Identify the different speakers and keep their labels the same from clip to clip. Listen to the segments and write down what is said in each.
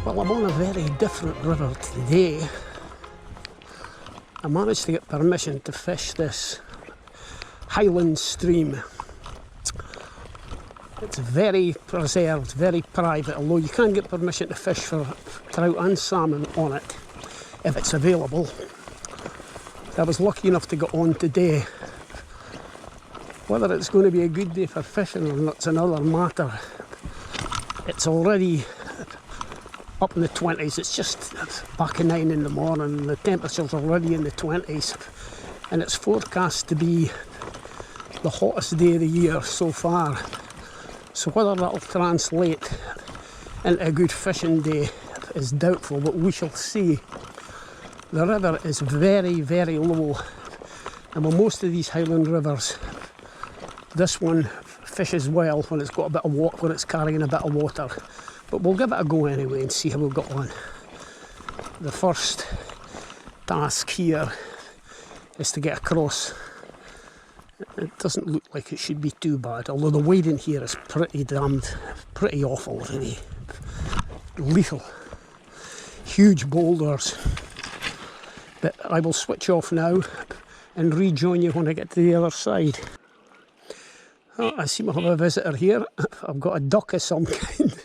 Speaker 1: Well, I'm on a very different river today. I managed to get permission to fish this Highland stream. It's very preserved, very private, although you can get permission to fish for trout and salmon on it if it's available. I was lucky enough to get on today. Whether it's going to be a good day for fishing or not, it's another matter. It's already up in the 20s, it's just back at 9 in the morning and the temperature's already in the 20s, and it's forecast to be the hottest day of the year so far. So whether that'll translate into a good fishing day is doubtful, but we shall see. The river is very, very low, and with most of these Highland rivers, this one fishes well when it's got a bit of water, when it's carrying a bit of water. But we'll give it a go anyway and see how we've got on. The first task here is to get across. It doesn't look like it should be too bad, although the wading here is pretty awful, really. Lethal. Huge boulders. But I will switch off now and rejoin you when I get to the other side. Oh, I seem to have a visitor here. I've got a duck of some kind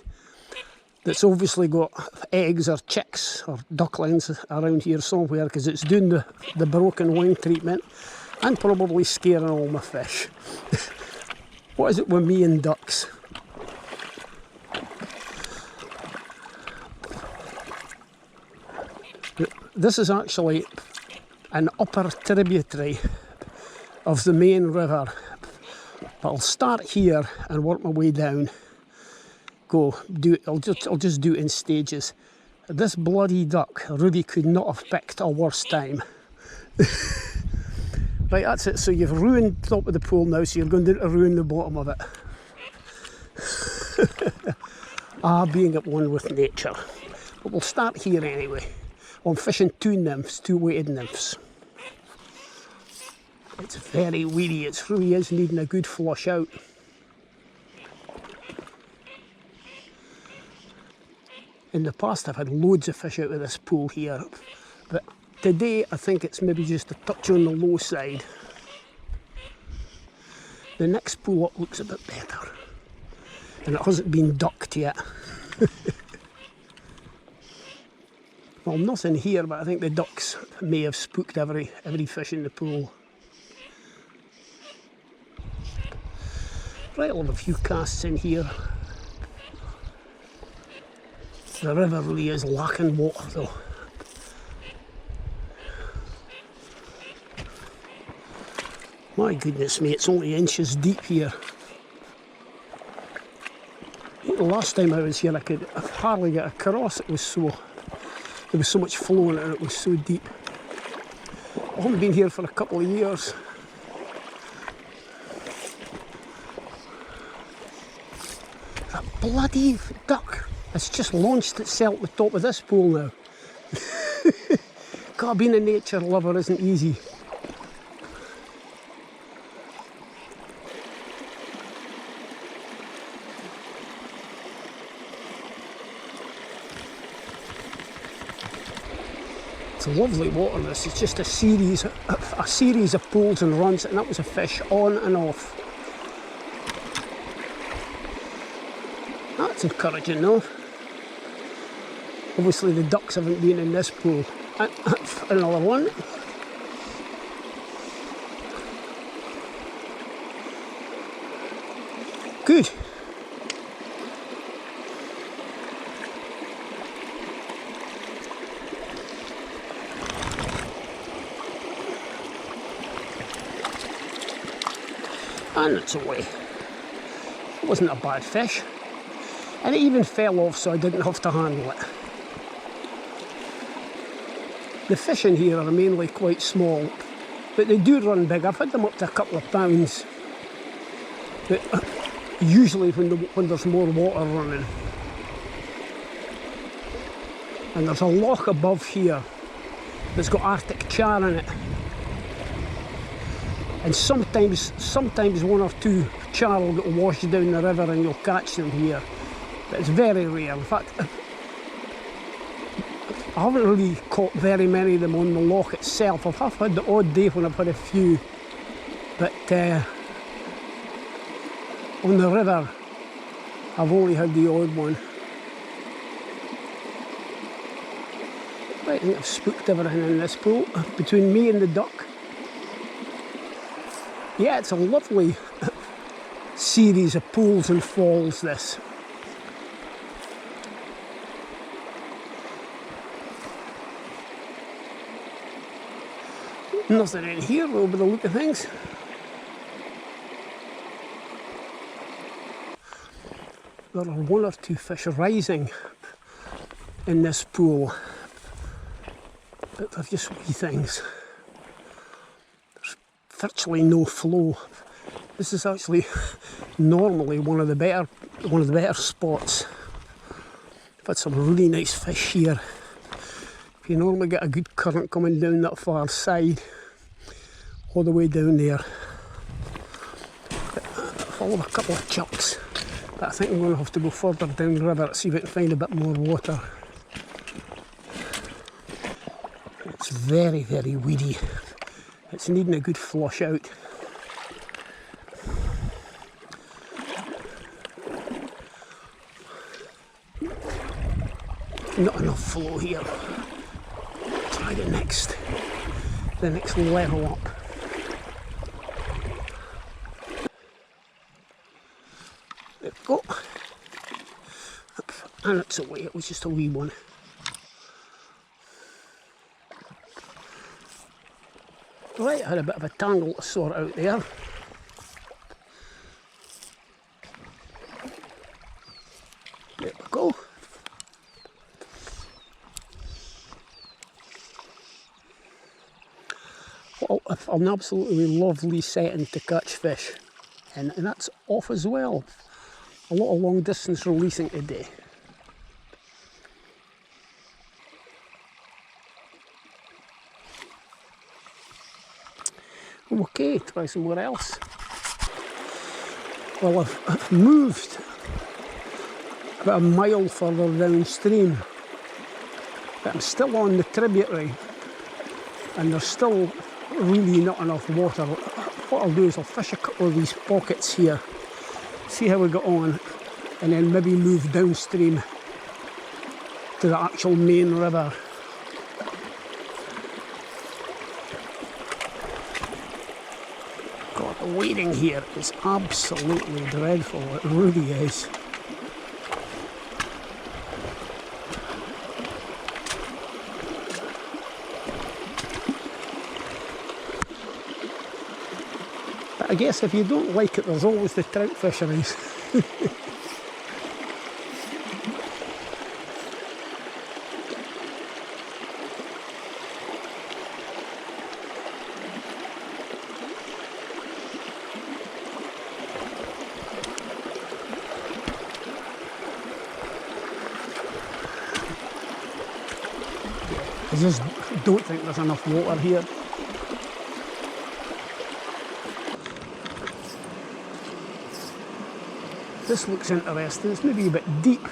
Speaker 1: that's obviously got eggs or chicks or ducklings around here somewhere, because it's doing the broken wing treatment and probably scaring all my fish. What is it with me and ducks? This is actually an upper tributary of the main river, but I'll start here and work my way down. I'll just do it in stages. This bloody duck really could not have picked a worse time. Right, that's it. So you've ruined the top of the pool now, so you're going to ruin the bottom of it. Being at one with nature. But we'll start here anyway. I'm fishing two weighted nymphs. It's very weedy, it really is needing a good flush out. In the past I've had loads of fish out of this pool here, but today I think it's maybe just a touch on the low side. The next pool up looks a bit better, and it hasn't been ducked yet. Well, nothing here, but I think the ducks may have spooked every fish in the pool. Right, I'll have a few casts in here. The river really is lacking water though. My goodness me, it's only inches deep here. The last time I was here I could hardly get across, there was so much flowing and it was so deep. I haven't been here for a couple of years. That bloody duck has just launched itself at the top of this pool now. God, being a nature lover isn't easy. It's lovely water, this. It's just a series of pools and runs, and that was a fish on and off. That's encouraging though. Obviously the ducks haven't been in this pool. Another one. Good. And it's away. It wasn't a bad fish. And it even fell off, so I didn't have to handle it. The fish in here are mainly quite small, but they do run big. I've had them up to a couple of pounds. But usually when there's more water running. And there's a loch above here that's got Arctic char in it. And sometimes one or two char will get washed down the river and you'll catch them here. But it's very rare. In fact, I haven't really caught very many of them on the loch itself. I've had the odd day when I've had a few, but on the river I've only had the odd one. Right, I think I've spooked everything in this pool between me and the duck. Yeah, it's a lovely series of pools and falls, this. Nothing in here though, by the look of things. There are one or two fish rising in this pool, but they're just wee things. There's virtually no flow. This is actually normally one of the better spots. I've had some really nice fish here. You normally get a good current coming down that far side, all the way down there. Full of a couple of chucks, but I think I'm going to have to go further down the river to see if I can find a bit more water. It's very, very weedy. It's needing a good flush out. Not enough flow here. Try the next level up. There we go. And it's away, it was just a wee one. Right, I had a bit of a tangle to sort out there. There we go. Well, an absolutely lovely setting to catch fish, and that's off as well. A lot of long distance releasing today. Okay, try somewhere else. Well, I've moved about a mile further downstream, but I'm still on the Tributary, and there's still really not enough water. What I'll do is I'll fish a couple of these pockets here, see how we get on, and then maybe move downstream to the actual main river. God, the wading here is absolutely dreadful, it really is. I guess if you don't like it, there's always the trout fisheries. I just don't think there's enough water here. This looks interesting, it's maybe a bit deep.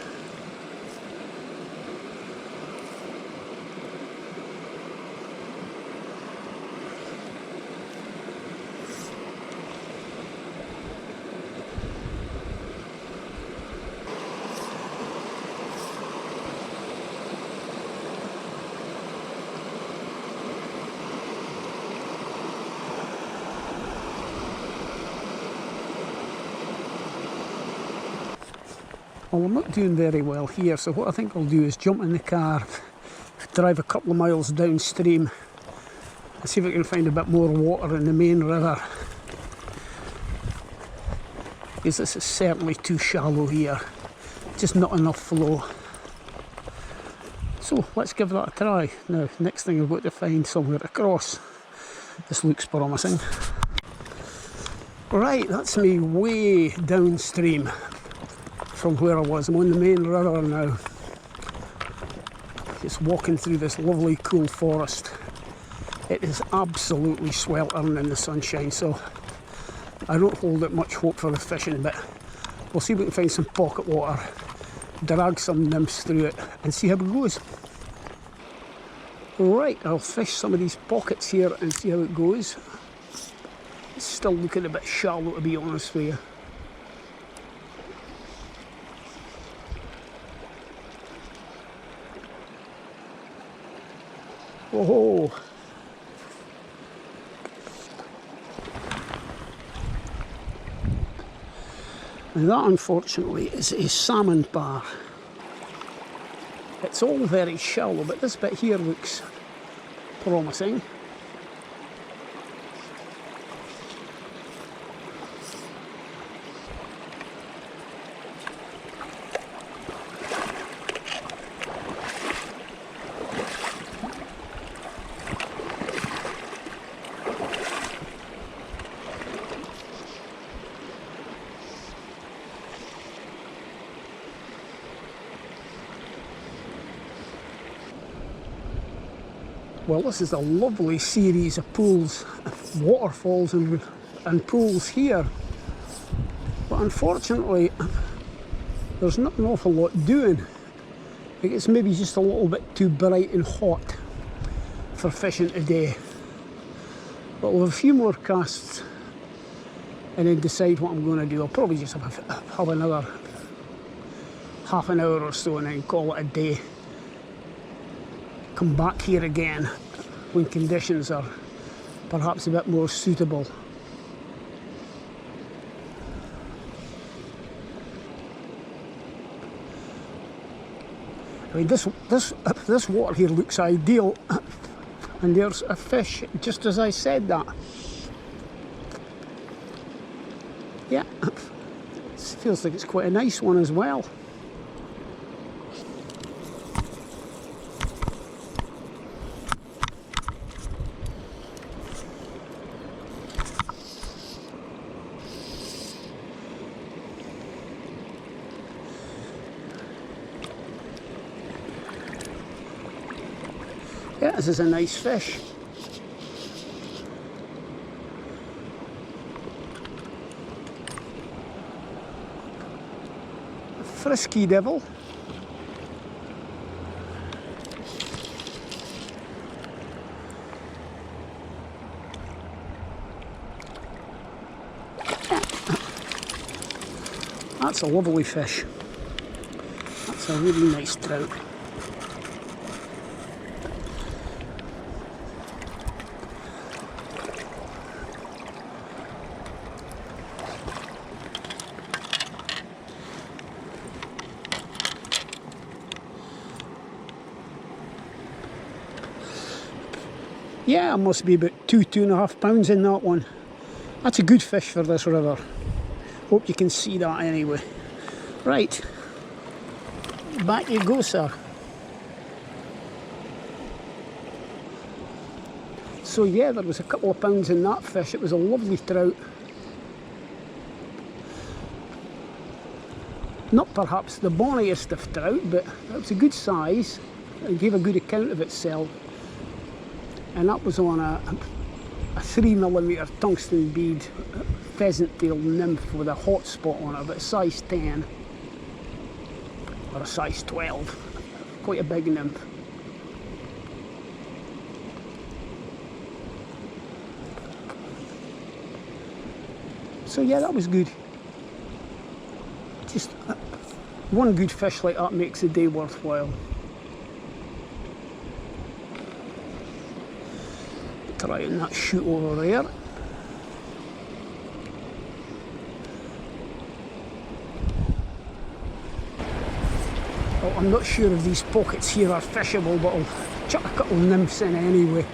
Speaker 1: Well, I'm not doing very well here, so what I think I'll do is jump in the car, drive a couple of miles downstream, and see if I can find a bit more water in the main river. Because this is certainly too shallow here, just not enough flow. So let's give that a try. Now, next thing I've got to find somewhere to cross. This looks promising. Right, that's me way downstream from where I was. I'm on the main river now, just walking through this lovely cool forest. It is absolutely sweltering in the sunshine, so I don't hold out much hope for the fishing, but we'll see if we can find some pocket water, drag some nymphs through it and see how it goes. Right, I'll fish some of these pockets here and see how it goes. It's still looking a bit shallow, to be honest with you. Oh, and that unfortunately is a salmon bar. It's all very shallow, but this bit here looks promising. Well, this is a lovely series of pools, waterfalls and pools here. But unfortunately, there's not an awful lot doing. I think it's maybe just a little bit too bright and hot for fishing today. But we'll have a few more casts and then decide what I'm going to do. I'll probably just have another half an hour or so and then call it a day. Come back here again when conditions are perhaps a bit more suitable. I mean, this water here looks ideal, and there's a fish just as I said that. Yeah, it feels like it's quite a nice one as well. Yeah, this is a nice fish. A frisky devil. That's a lovely fish. That's a really nice trout. Yeah, it must be about 2.5 pounds in that one. That's a good fish for this river. Hope you can see that anyway. Right, back you go, sir. So yeah, there was a couple of pounds in that fish. It was a lovely trout. Not perhaps the bonniest of trout, but it was a good size. It gave a good account of itself. And that was on a 3mm tungsten bead pheasant tail nymph with a hot spot on it, about size 10 or a size 12. Quite a big nymph. So yeah, that was good. Just one good fish like that makes the day worthwhile. Trying that shoot over there. Well, I'm not sure if these pockets here are fishable, but I'll chuck a couple of nymphs in anyway.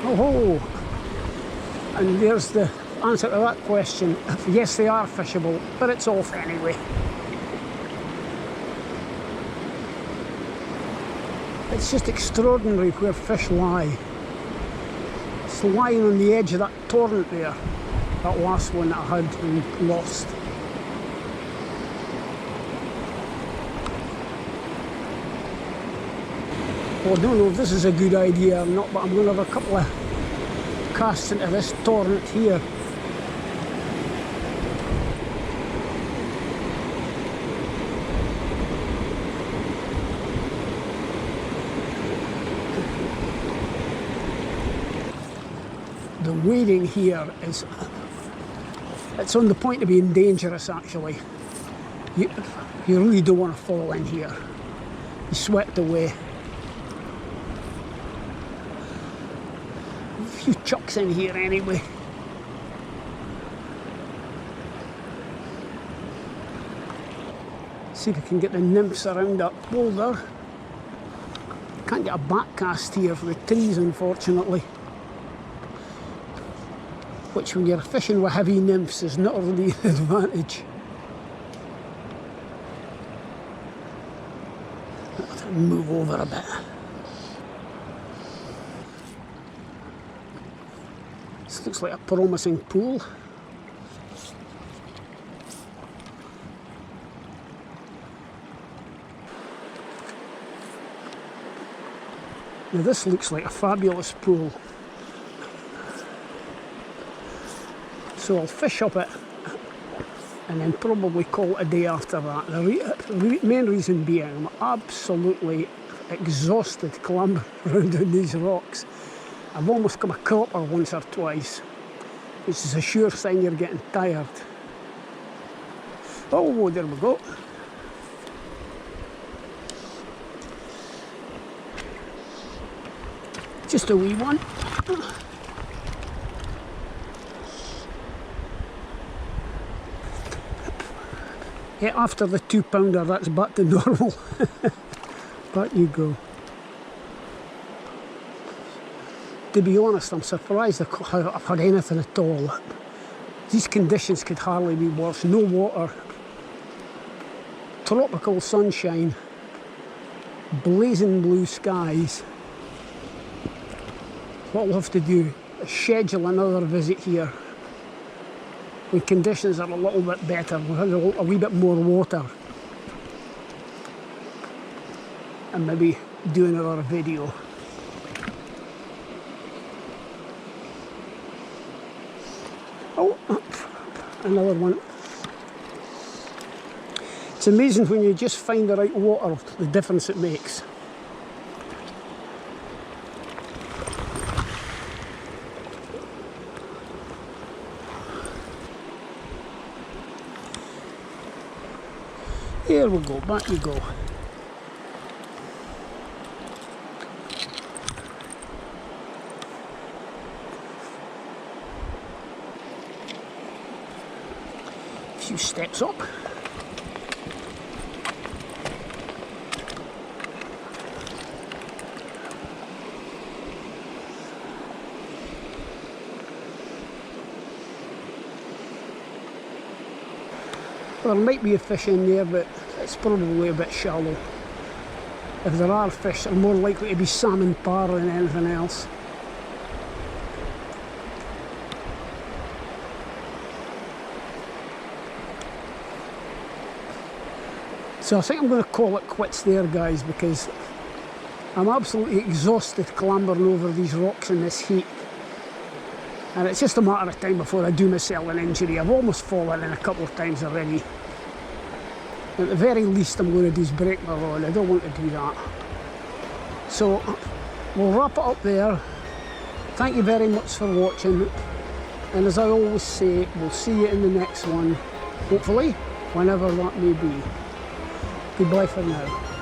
Speaker 1: Oh, and there's the answer to that question. Yes, they are fishable, but it's off anyway. It's just extraordinary where fish lie. It's lying on the edge of that torrent there, that last one that I had and lost. Well, I don't know if this is a good idea or not, but I'm going to have a couple of casts into this torrent here. The wading here is, it's on the point of being dangerous actually. You really don't want to fall in here. You're swept away. A few chucks in here anyway. See if we can get the nymphs around that boulder. Can't get a back cast here for the trees unfortunately. Which when you're fishing with heavy nymphs is not really an advantage. I'll move over a bit. This looks like a promising pool. Now this looks like a fabulous pool. So I'll fish up it and then probably call it a day after that. The main reason being I'm absolutely exhausted clambering around on these rocks. I've almost come a cropper once or twice, which is a sure sign you're getting tired. Oh, there we go. Just a wee one. Yeah, after the 2 pounder, that's back to normal. Back you go. To be honest, I'm surprised I've had anything at all. These conditions could hardly be worse. No water, tropical sunshine, blazing blue skies. What we'll have to do is schedule another visit here when conditions are a little bit better, we'll have a wee bit more water, and maybe do another video. Oh, another one. It's amazing when you just find the right water, the difference it makes. Here we go, back you go. A few steps up. There might be a fish in there, but it's probably a bit shallow. If there are fish, they're more likely to be salmon parr than anything else. So I think I'm going to call it quits there, guys, because I'm absolutely exhausted clambering over these rocks in this heat. And it's just a matter of time before I do myself an injury. I've almost fallen in a couple of times already. At the very least I'm going to do is break my rod. I don't want to do that. So we'll wrap it up there. Thank you very much for watching. And as I always say, we'll see you in the next one. Hopefully, whenever that may be. Goodbye for now.